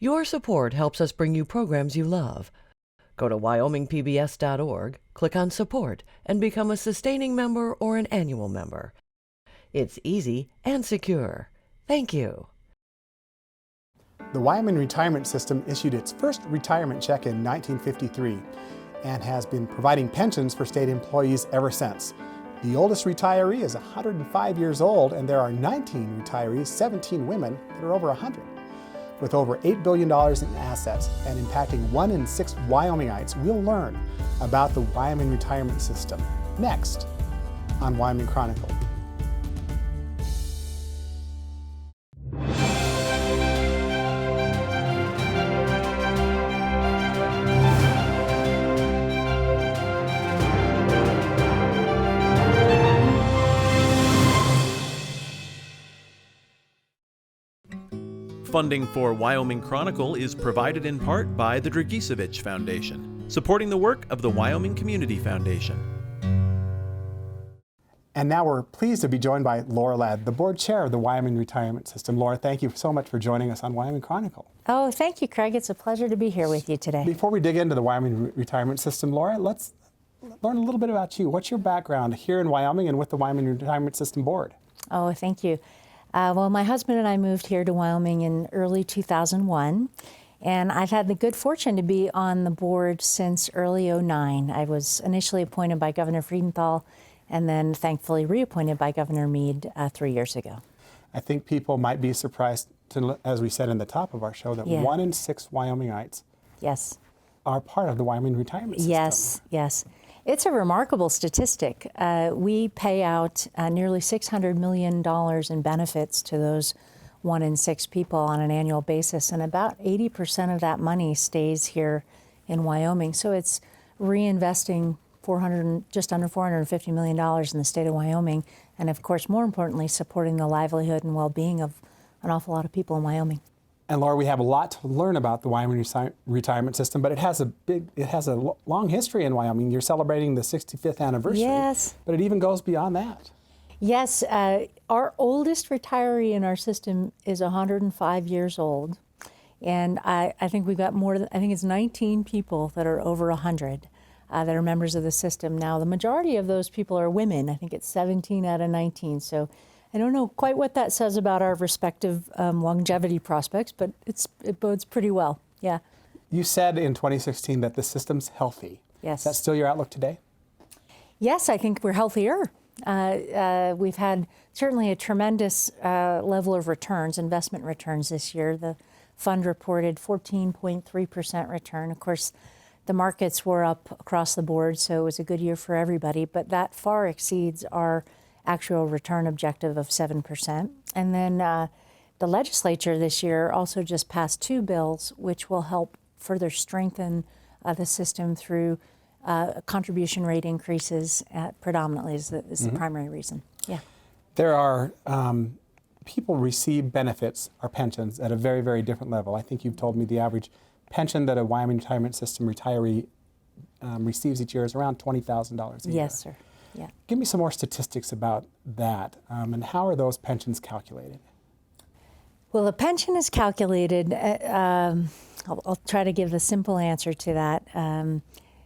Your support helps us bring you programs you love. Go to wyomingpbs.org, click on Support, and become a sustaining member or an annual member. It's easy and secure. Thank you. The Wyoming retirement system issued its first retirement check in 1953 and has been providing pensions for state employees ever since. The oldest retiree is 105 years old, and there are 19 retirees, 17 women, that are over 100. With over $8 billion in assets and impacting 1 in 6 Wyomingites, we'll learn about the Wyoming retirement system next on Wyoming Chronicle. Funding for Wyoming Chronicle is provided in part by the Dragisevich Foundation, supporting the work of the Wyoming Community Foundation. And now we're pleased to be joined by Laura Ladd, the board chair of the Wyoming Retirement System. Laura, thank you so much for joining us on Wyoming Chronicle. Oh, thank you, Craig. It's a pleasure to be here with you today. Before we dig into the Wyoming Retirement System, Laura, let's learn a little bit about you. What's your background here in Wyoming and with the Wyoming Retirement System Board? Oh, thank you. Well, my husband and I moved here to Wyoming in early 2001, and I've had the good fortune to be on the board since early '09. I was initially appointed by Governor Freudenthal and then thankfully reappointed by Governor Meade 3 years ago. I think people might be surprised, as we said in the top of our show, that 1 in 6 Wyomingites are part of the Wyoming retirement system. Yes. It's a remarkable statistic. We pay out nearly $600 million in benefits to those 1 in 6 people on an annual basis, and about 80% of that money stays here in Wyoming. So it's reinvesting just under $450 million in the state of Wyoming, and of course, more importantly, supporting the livelihood and well-being of an awful lot of people in Wyoming. And Laura, we have a lot to learn about the Wyoming retirement system, but it has a long history in Wyoming. You're celebrating the 65th anniversary. Yes. But it even goes beyond that. Yes, our oldest retiree in our system is 105 years old, and I think we've got I think it's 19 people that are over 100 that are members of the system. Now, the majority of those people are women. I think it's 17 out of 19. So I don't know quite what that says about our respective longevity prospects, but it bodes pretty well, yeah. You said in 2016 that the system's healthy. Yes. Is that still your outlook today? Yes, I think we're healthier. We've had certainly a tremendous level of returns, investment returns this year. The fund reported 14.3% return. Of course, the markets were up across the board, so it was a good year for everybody, but that far exceeds our actual return objective of 7%. And then the legislature this year also just passed 2 bills which will help further strengthen the system through contribution rate increases predominantly is the primary reason. Yeah. There are people receive benefits or pensions at a very, very different level. I think you've told me the average pension that a Wyoming retirement system retiree receives each year is around $20,000 a year. Yes, sir. Yeah. Give me some more statistics about that, and how are those pensions calculated? Well, the pension is calculated. I'll try to give the simple answer to that.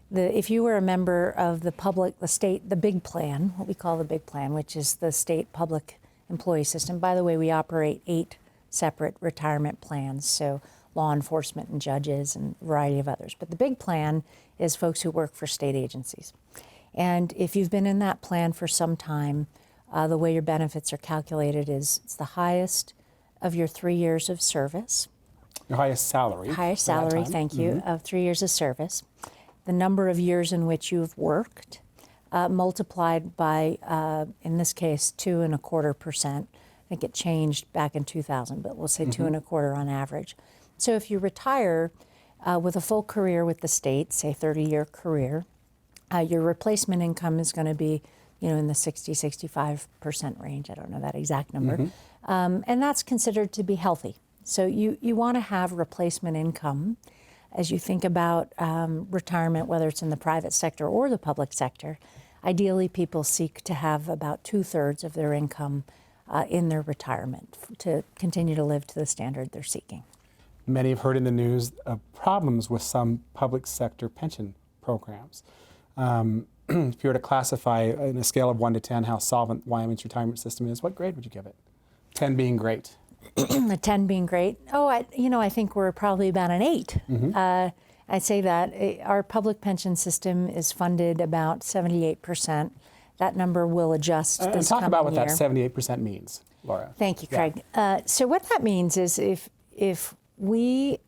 If you were a member of the big plan, what we call the big plan, which is the state public employee system. By the way, we operate 8 separate retirement plans, so law enforcement and judges and a variety of others. But the big plan is folks who work for state agencies. And if you've been in that plan for some time, the way your benefits are calculated is it's the highest of your 3 years of service. Your highest salary. Highest salary, thank you, of 3 years of service. The number of years in which you've worked, multiplied by, in this case, 2.25%. I think it changed back in 2000, but we'll say 2.25 on average. So if you retire with a full career with the state, say 30-year career, your replacement income is going to be, in the 60-65% range. I don't know that exact number. And that's considered to be healthy. So you want to have replacement income as you think about retirement, whether it's in the private sector or the public sector. Ideally, people seek to have about 2/3 of their income in their retirement to continue to live to the standard they're seeking. Many have heard in the news of problems with some public sector pension programs. If you were to classify on a scale of 1 to 10 how solvent Wyoming's retirement system is, what grade would you give it? 10 being great. A 10 being great. Oh, I think we're probably about an 8. I'd say that our public pension system is funded about 78%. That number will adjust this coming year. Talk about what that 78% means, Laura. Thank you, Craig. So what that means is if we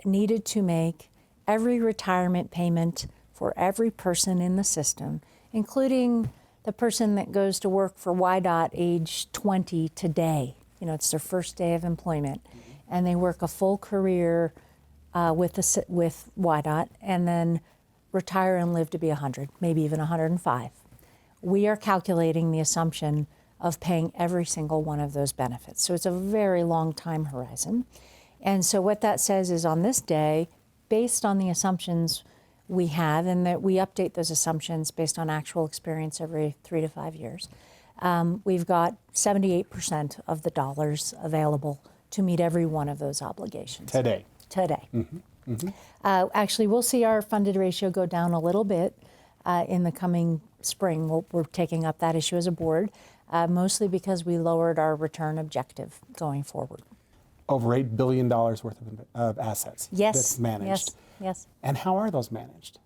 needed to make every retirement payment for every person in the system, including the person that goes to work for WYDOT age 20 today, it's their first day of employment, and they work a full career with WYDOT and then retire and live to be 100, maybe even 105. We are calculating the assumption of paying every single one of those benefits. So it's a very long time horizon. And so what that says is on this day, based on the assumptions we have, and that we update those assumptions based on actual experience every 3 to 5 years, we've got 78% of the dollars available to meet every one of those obligations. Today. Actually, we'll see our funded ratio go down a little bit in the coming spring. We're taking up that issue as a board, mostly because we lowered our return objective going forward. Over $8 billion worth of assets that's managed. Yes. And how are those managed?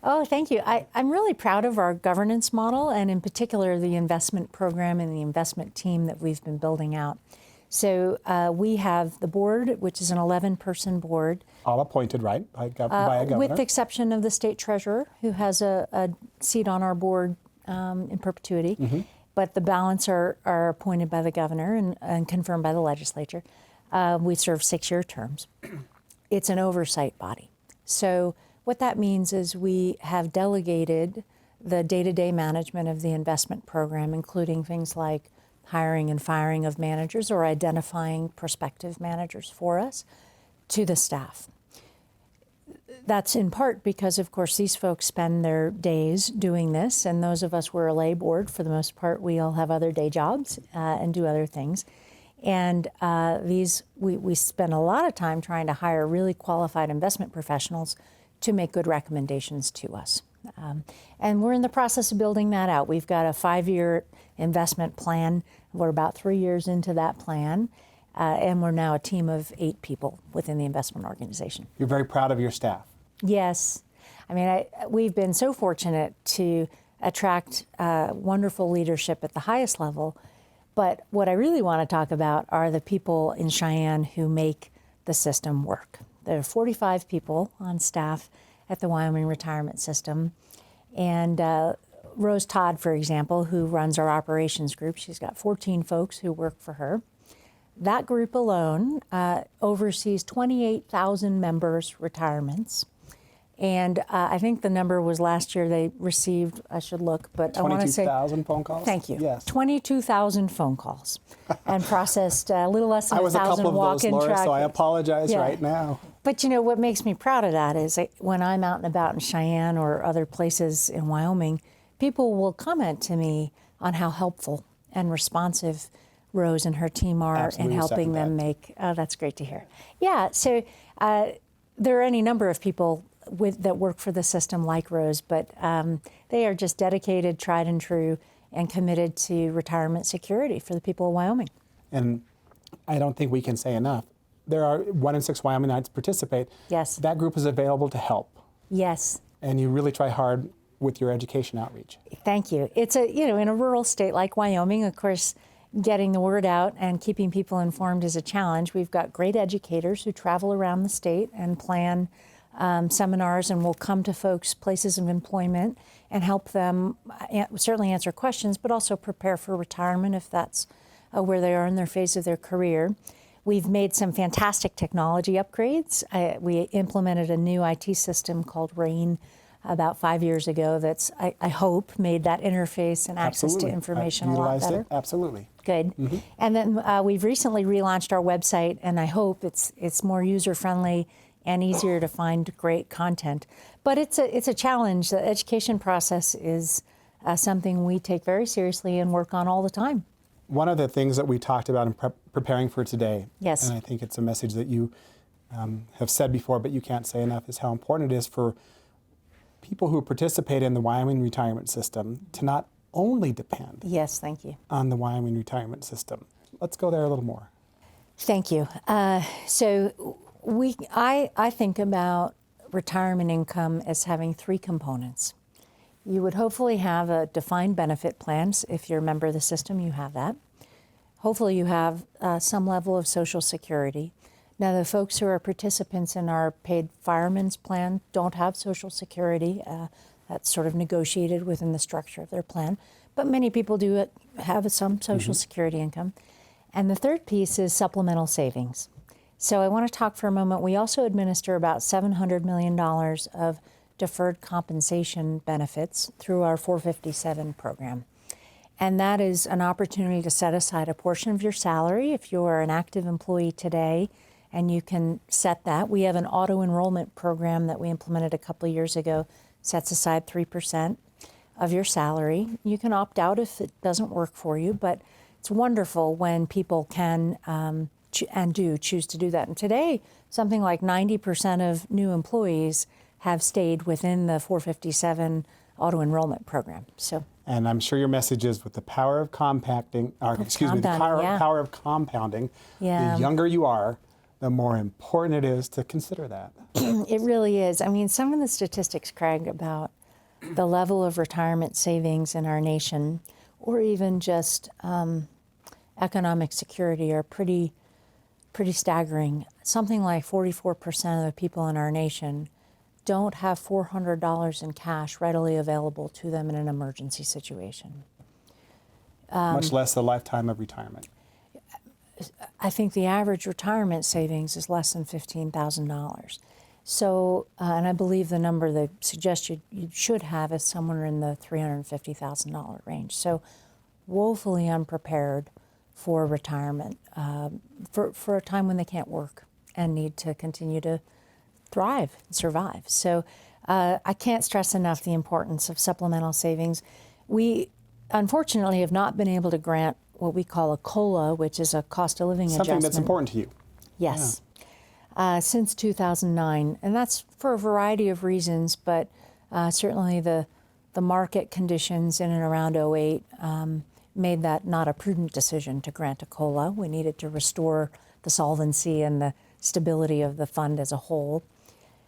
Oh, thank you. I'm really proud of our governance model, and in particular the investment program and the investment team that we've been building out. So we have the board, which is an 11-person board. All appointed, right, by a governor? With the exception of the state treasurer, who has a seat on our board in perpetuity. But the balance are appointed by the governor and confirmed by the legislature. We serve 6-year terms. It's an oversight body. So what that means is we have delegated the day-to-day management of the investment program, including things like hiring and firing of managers or identifying prospective managers for us, to the staff. That's in part because, of course, these folks spend their days doing this, and those of us who are a lay board, for the most part, we all have other day jobs and do other things. And we spend a lot of time trying to hire really qualified investment professionals to make good recommendations to us. And we're in the process of building that out. We've got a 5-year investment plan. We're about 3 years into that plan. And we're now a team of 8 people within the investment organization. You're very proud of your staff. Yes. I mean, we've been so fortunate to attract wonderful leadership at the highest level. But what I really want to talk about are the people in Cheyenne who make the system work. There are 45 people on staff at the Wyoming retirement system. And Rose Todd, for example, who runs our operations group, she's got 14 folks who work for her. That group alone oversees 28,000 members' retirements. And I think the number was last year they received, I should look, but I want to say 22,000 phone calls? Thank you. Yes. 22,000 phone calls and processed a little less than 1,000 walk-in Laura, track. so I apologize right now. But what makes me proud of that is when I'm out and about in Cheyenne or other places in Wyoming, people will comment to me on how helpful and responsive Rose and her team are in helping them make. Oh, that's great to hear. Yeah, so there are any number of people that work for the system like Rose, but they are just dedicated, tried and true, and committed to retirement security for the people of Wyoming. And I don't think we can say enough. There are 1 in 6 Wyomingites participate. Yes. That group is available to help. Yes. And you really try hard with your education outreach. Thank you. It's in a rural state like Wyoming, of course, getting the word out and keeping people informed is a challenge. We've got great educators who travel around the state and plan seminars and will come to folks' places of employment and help them certainly answer questions, but also prepare for retirement if that's where they are in their phase of their career. We've made some fantastic technology upgrades. We implemented a new IT system called RAIN about 5 years ago that's, I hope, made that interface and access to information a lot better. Absolutely. Good. And then we've recently relaunched our website, and I hope it's more user-friendly and easier to find great content. But it's a challenge. The education process is something we take very seriously and work on all the time. One of the things that we talked about in preparing for today, yes, and I think it's a message that you have said before, but you can't say enough, is how important it is for people who participate in the Wyoming retirement system to not only depend Yes, thank you. on the Wyoming retirement system. Let's go there a little more. Thank you. So I think about retirement income as having three components. You would hopefully have a defined benefit plans. If you're a member of the system, you have that. Hopefully you have some level of Social Security. Now, the folks who are participants in our paid fireman's plan don't have Social Security. That's sort of negotiated within the structure of their plan. But many people do have some Social Security income. And the third piece is supplemental savings. So I want to talk for a moment. We also administer about $700 million of deferred compensation benefits through our 457 program. And that is an opportunity to set aside a portion of your salary if you are an active employee today, and you can set that. We have an auto-enrollment program that we implemented a couple of years ago, sets aside 3% of your salary. You can opt out if it doesn't work for you, but it's wonderful when people can and do choose to do that. And today, something like 90% of new employees have stayed within the 457 auto-enrollment program. And I'm sure your message is with the power of compounding, power of compounding, the younger you are, the more important it is to consider that. It really is. I mean, some of the statistics, Craig, about the level of retirement savings in our nation, or even just economic security, are pretty staggering. Something like 44% of the people in our nation don't have $400 in cash readily available to them in an emergency situation. Much less a lifetime of retirement. I think the average retirement savings is less than $15,000. So, and I believe the number they suggest you should have is somewhere in the $350,000 range. So, woefully unprepared for retirement, for a time when they can't work and need to continue to thrive and survive. So I can't stress enough the importance of supplemental savings. We unfortunately have not been able to grant what we call a COLA, which is a cost of living adjustment. Something that's important to you. Yes. Yeah. Since 2009. And that's for a variety of reasons, but certainly the market conditions in and around 2008 made that not a prudent decision to grant a COLA. We needed to restore the solvency and the stability of the fund as a whole.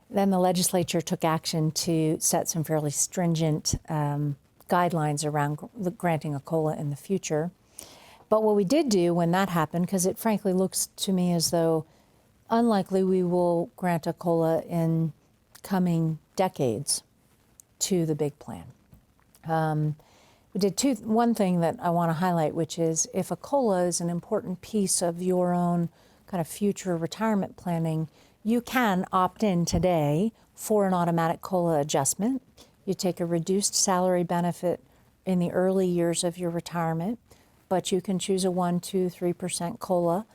Then the legislature took action to set some fairly stringent guidelines around granting a COLA in the future. But what we did do when that happened, because it frankly looks to me as though unlikely we will grant a COLA in coming decades to the big plan. We did one thing that I want to highlight, which is if a COLA is an important piece of your own kind of future retirement planning, you can opt in today for an automatic COLA adjustment. You take a reduced salary benefit in the early years of your retirement, but you can choose a 1%, 2%, 3% COLA.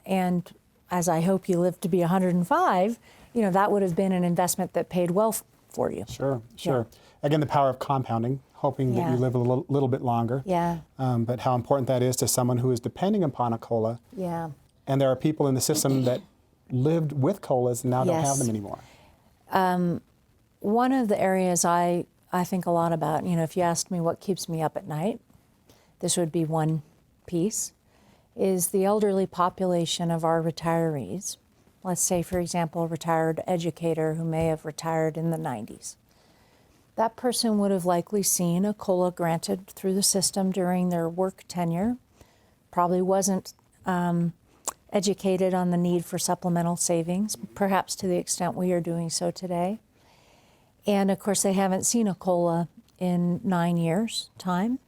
And as I hope you live to be 105, that would have been an investment that paid well for you. Sure. Yeah. Again, the power of compounding, hoping that you live a little bit longer. Yeah. But how important that is to someone who is depending upon a COLA. Yeah. And there are people in the system that lived with COLAs and now don't have them anymore. One of the areas I think a lot about, if you asked me what keeps me up at night, this would be one piece, is the elderly population of our retirees. Let's say, for example, a retired educator who may have retired in the 90s. That person would have likely seen a COLA granted through the system during their work tenure, probably wasn't educated on the need for supplemental savings, perhaps to the extent we are doing so today. And of course, they haven't seen a COLA in 9 years' time.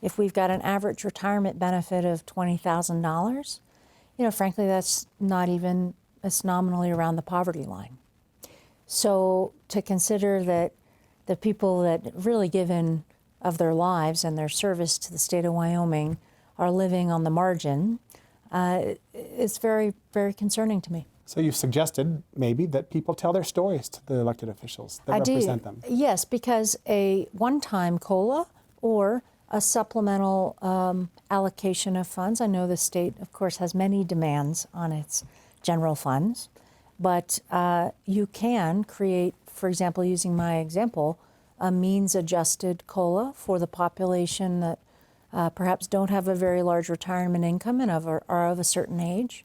If we've got an average retirement benefit of $20,000, frankly, that's not even, it's nominally around the poverty line. So to consider that the people that really given of their lives and their service to the state of Wyoming are living on the margin, it's very, very concerning to me. So you've suggested maybe that people tell their stories to the elected officials that represent them. Yes, because a one-time COLA or a supplemental allocation of funds. I know the state, of course, has many demands on its general funds. But you can create, for example, using my example, a means-adjusted COLA for the population that perhaps don't have a very large retirement income and are of a certain age.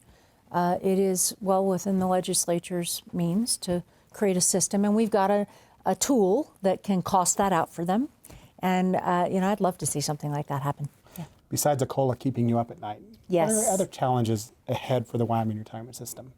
It is well within the legislature's means to create a system, and we've got a tool that can cost that out for them. And I'd love to see something like that happen. Yeah. Besides a COLA keeping you up at night, yes. what are other challenges ahead for the Wyoming retirement system?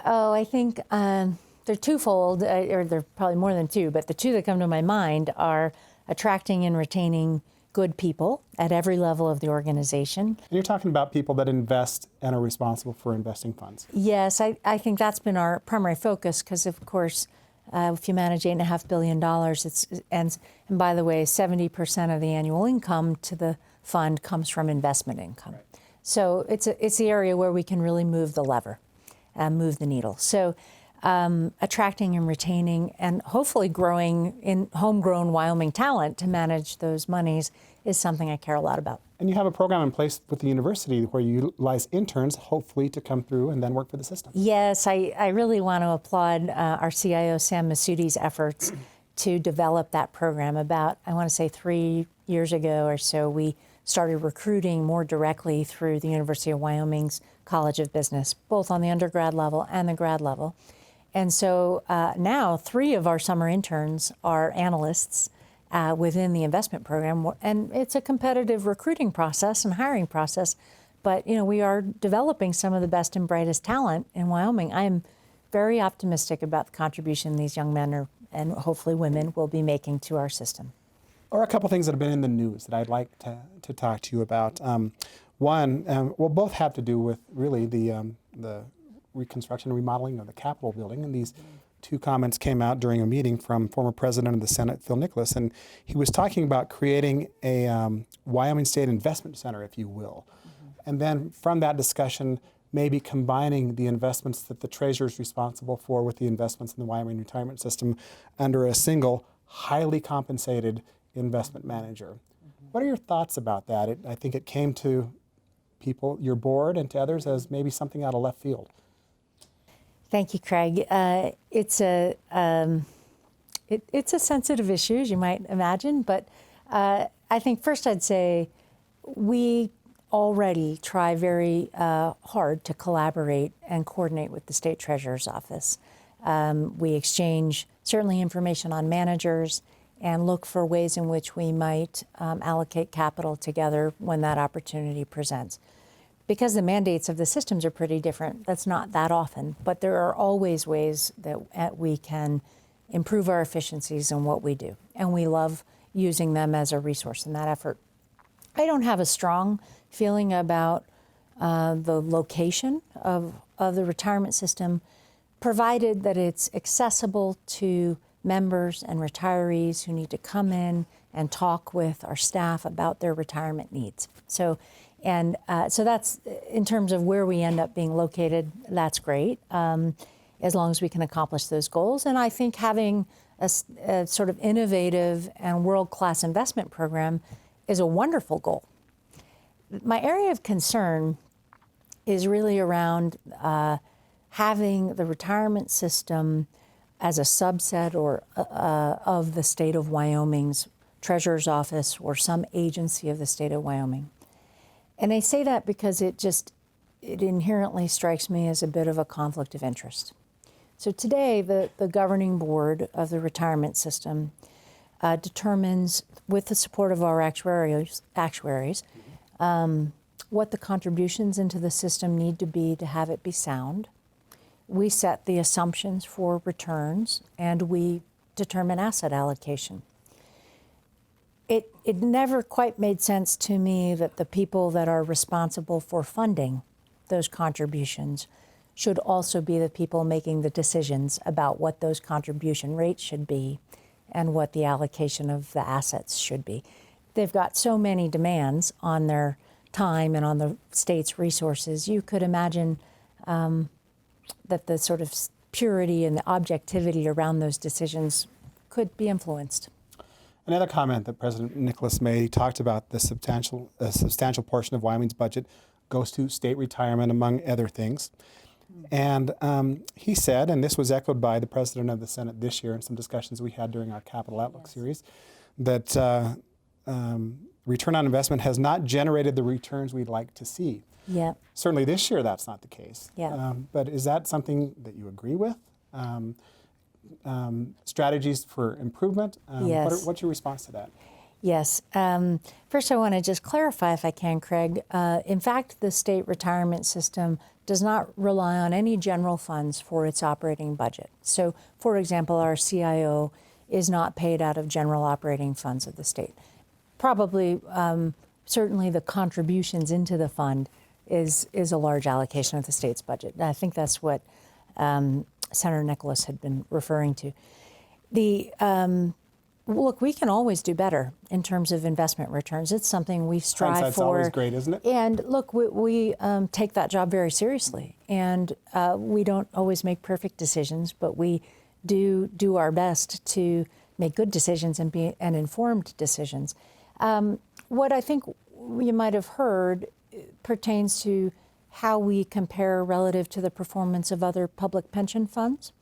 Oh, I think they're twofold, or they're probably more than two, but the two that come to my mind are attracting and retaining good people at every level of the organization. And you're talking about people that invest and are responsible for investing funds. Yes, I think that's been our primary focus because, of course, if you manage $8.5 billion, and by the way, 70% of the annual income to the fund comes from investment income. Right. So it's the area where we can really move the lever, move the needle. So attracting and retaining and hopefully growing in homegrown Wyoming talent to manage those monies is something I care a lot about. And you have a program in place with the university where you utilize interns, hopefully, to come through and then work for the system. Yes, I really want to applaud our CIO, Sam Masudi's efforts to develop that program. About, I want to say 3 years ago or so, we started recruiting more directly through the University of Wyoming's College of Business, both on the undergrad level and the grad level. And so now 3 of our summer interns are analysts within the investment program, and it's a competitive recruiting process and hiring process. But we are developing some of the best and brightest talent in Wyoming. I am very optimistic about the contribution these young men and hopefully women will be making to our system. Or a couple things that have been in the news that I'd like to talk to you about. One, well, both have to do with really the reconstruction and remodeling of the Capitol building, and these 2 comments came out during a meeting from former President of the Senate, Phil Nicholas, and he was talking about creating a Wyoming State Investment Center, if you will. Mm-hmm. And then from that discussion, maybe combining the investments that the Treasurer is responsible for with the investments in the Wyoming retirement system under a single, highly compensated investment manager. Mm-hmm. What are your thoughts about that? I think it came to people, your board, and to others as maybe something out of left field. Thank you, Craig. It's a sensitive issue, as you might imagine, but I think first I'd say we already try very hard to collaborate and coordinate with the State Treasurer's Office. We exchange certainly information on managers and look for ways in which we might allocate capital together when that opportunity presents. Because the mandates of the systems are pretty different, that's not that often, but there are always ways that we can improve our efficiencies in what we do. And we love using them as a resource in that effort. I don't have a strong feeling about the location of the retirement system, provided that it's accessible to members and retirees who need to come in and talk with our staff about their retirement needs. So that's, in terms of where we end up being located, that's great, as long as we can accomplish those goals. And I think having a sort of innovative and world-class investment program is a wonderful goal. My area of concern is really around having the retirement system as a subset or of the state of Wyoming's Treasurer's Office or some agency of the state of Wyoming. And I say that because it inherently strikes me as a bit of a conflict of interest. So today, the governing board of the retirement system determines, with the support of our actuaries, what the contributions into the system need to be to have it be sound. We set the assumptions for returns, and we determine asset allocation. It never quite made sense to me that the people that are responsible for funding those contributions should also be the people making the decisions about what those contribution rates should be and what the allocation of the assets should be. They've got so many demands on their time and on the state's resources. You could imagine that the sort of purity and the objectivity around those decisions could be influenced. Another comment that President Nicholas made, he talked about a substantial portion of Wyoming's budget goes to state retirement, among other things. And he said, and this was echoed by the President of the Senate this year in some discussions we had during our Capital Outlook series, that return on investment has not generated the returns we'd like to see. Yeah. Certainly this year that's not the case. Yeah. But is that something that you agree with? Strategies for improvement? Yes. What's your response to that? Yes. First, I want to just clarify, if I can, Craig. In fact, the state retirement system does not rely on any general funds for its operating budget. So, for example, our CIO is not paid out of general operating funds of the state. Probably, certainly the contributions into the fund is a large allocation of the state's budget. And I think that's what Senator Nicholas had been referring to. Look, we can always do better in terms of investment returns. It's something we strive Hindsight's for. always great, isn't it? And look, we take that job very seriously. And we don't always make perfect decisions, but we do our best to make good decisions and informed decisions. What I think you might have heard pertains to how we compare relative to the performance of other public pension funds.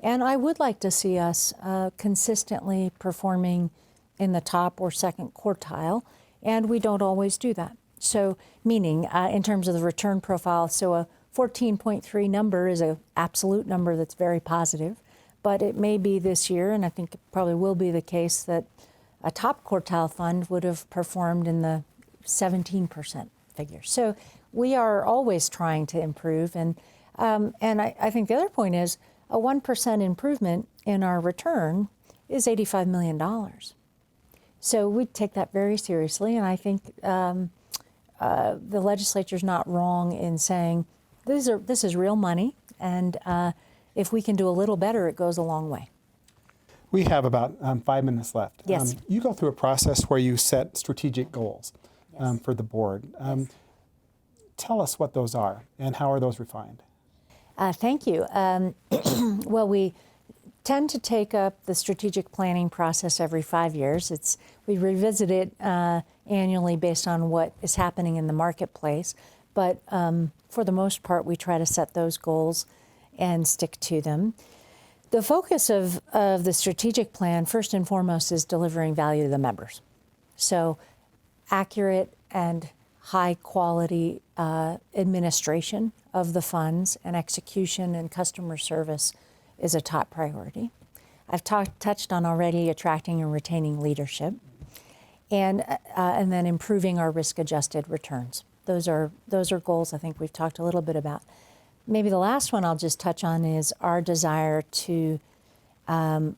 And I would like to see us consistently performing in the top or second quartile, and we don't always do that. So, meaning in terms of the return profile, so a 14.3 number is an absolute number that's very positive, but it may be this year, and I think it probably will be the case, that a top quartile fund would have performed in the 17% figure. So we are always trying to improve, and I think the other point is, a 1% improvement in our return is $85 million. So we take that very seriously, and I think the legislature's not wrong in saying this is real money, and if we can do a little better, it goes a long way. We have about 5 minutes left. Yes. You go through a process where you set strategic goals for the board. Tell us what those are, and how are those refined? Thank you. Well, we tend to take up the strategic planning process every 5 years. We revisit it annually based on what is happening in the marketplace. But for the most part, we try to set those goals and stick to them. The focus of the strategic plan, first and foremost, is delivering value to the members. So accurate and high quality administration of the funds and execution and customer service is a top priority. I've touched on already attracting and retaining leadership, and then improving our risk-adjusted returns. Those are goals I think we've talked a little bit about. Maybe the last one I'll just touch on is our desire to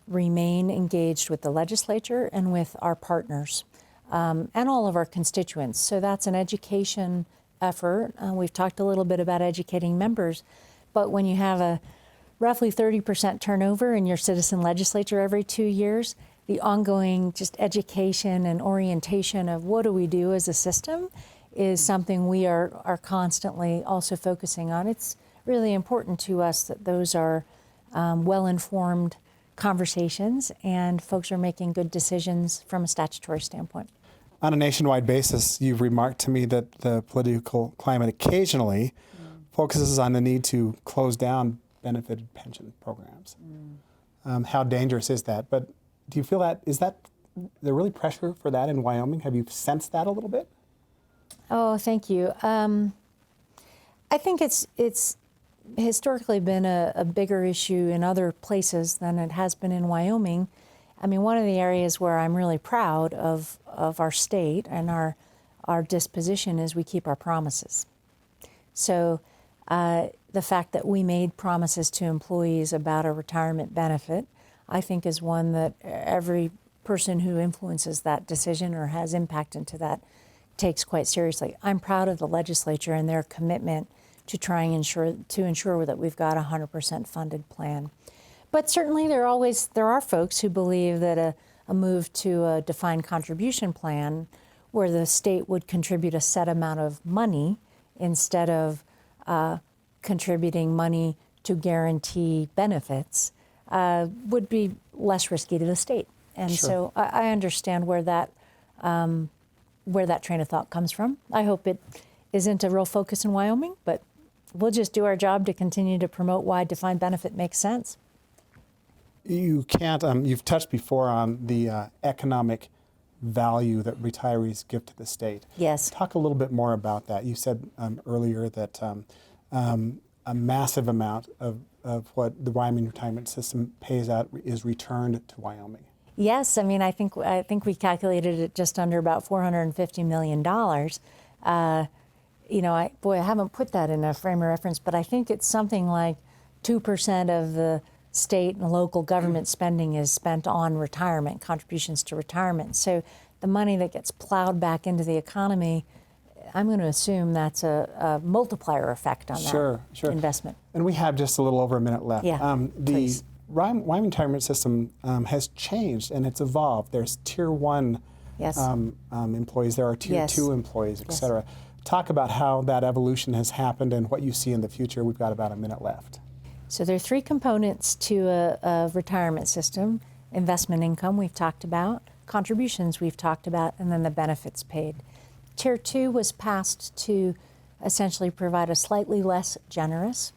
remain engaged with the legislature and with our partners and all of our constituents. So that's an education effort. We've talked a little bit about educating members, but when you have a roughly 30% turnover in your citizen legislature every 2 years, the ongoing just education and orientation of what do we do as a system is something we are constantly also focusing on. It's really important to us that those are well-informed conversations and folks are making good decisions from a statutory standpoint. On a nationwide basis, you've remarked to me that the political climate occasionally focuses on the need to close down benefited pension programs. How dangerous is that? But do you feel is there really pressure for that in Wyoming? Have you sensed that a little bit? Oh, thank you. I think it's historically been a bigger issue in other places than it has been in Wyoming. I mean, one of the areas where I'm really proud of our state and our disposition is we keep our promises. So the fact that we made promises to employees about a retirement benefit, I think is one that every person who influences that decision or has impact into that takes quite seriously. I'm proud of the legislature and their commitment to trying to ensure that we've got a 100% funded plan. But certainly there are folks who believe that a move to a defined contribution plan where the state would contribute a set amount of money instead of contributing money to guarantee benefits would be less risky to the state. And Sure. so I understand where that train of thought comes from. I hope it isn't a real focus in Wyoming, but we'll just do our job to continue to promote why defined benefit makes sense. You can't, you've touched before on the economic value that retirees give to the state. Yes. Talk a little bit more about that. You said earlier that a massive amount of what the Wyoming retirement system pays out is returned to Wyoming. Yes, I mean, I think we calculated it just under about $450 million. You know, I haven't put that in a frame of reference, but I think it's something like 2% of the state and local government spending is spent on retirement, contributions to retirement. So the money that gets plowed back into the economy, I'm going to assume that's a multiplier effect on that investment. And we have just a little over a minute left. Yeah, the Wyoming retirement system has changed and it's evolved. There's Tier 1 employees, there are Tier 2 employees, et cetera. Talk about how that evolution has happened and what you see in the future. We've got about a minute left. So there are three components to a retirement system: investment income we've talked about, contributions we've talked about, and then the benefits paid. Tier 2 was passed to essentially provide a slightly less generous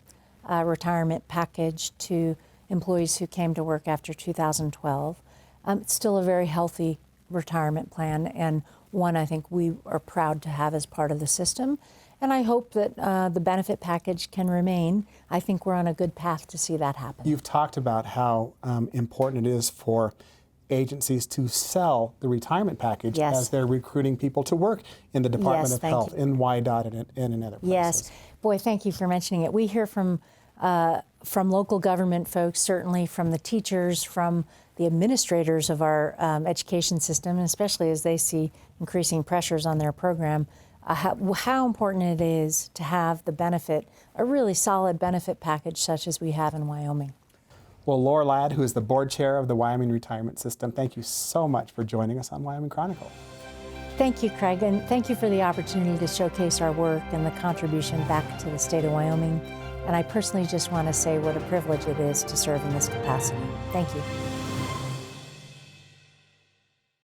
retirement package to employees who came to work after 2012. It's still a very healthy retirement plan, and one I think we are proud to have as part of the system. And I hope that the benefit package can remain. I think we're on a good path to see that happen. You've talked about how important it is for agencies to sell the retirement package as they're recruiting people to work in the Department of Health, in YDOT, and in other places. Yes. Boy, thank you for mentioning it. We hear from local government folks, certainly from the teachers, from the administrators of our education system, and especially as they see increasing pressures on their program, how important it is to have the benefit, a really solid benefit package such as we have in Wyoming. Well, Laura Ladd, who is the board chair of the Wyoming Retirement System, thank you so much for joining us on Wyoming Chronicle. Thank you, Craig, and thank you for the opportunity to showcase our work and the contribution back to the state of Wyoming. And I personally just want to say what a privilege it is to serve in this capacity. Thank you.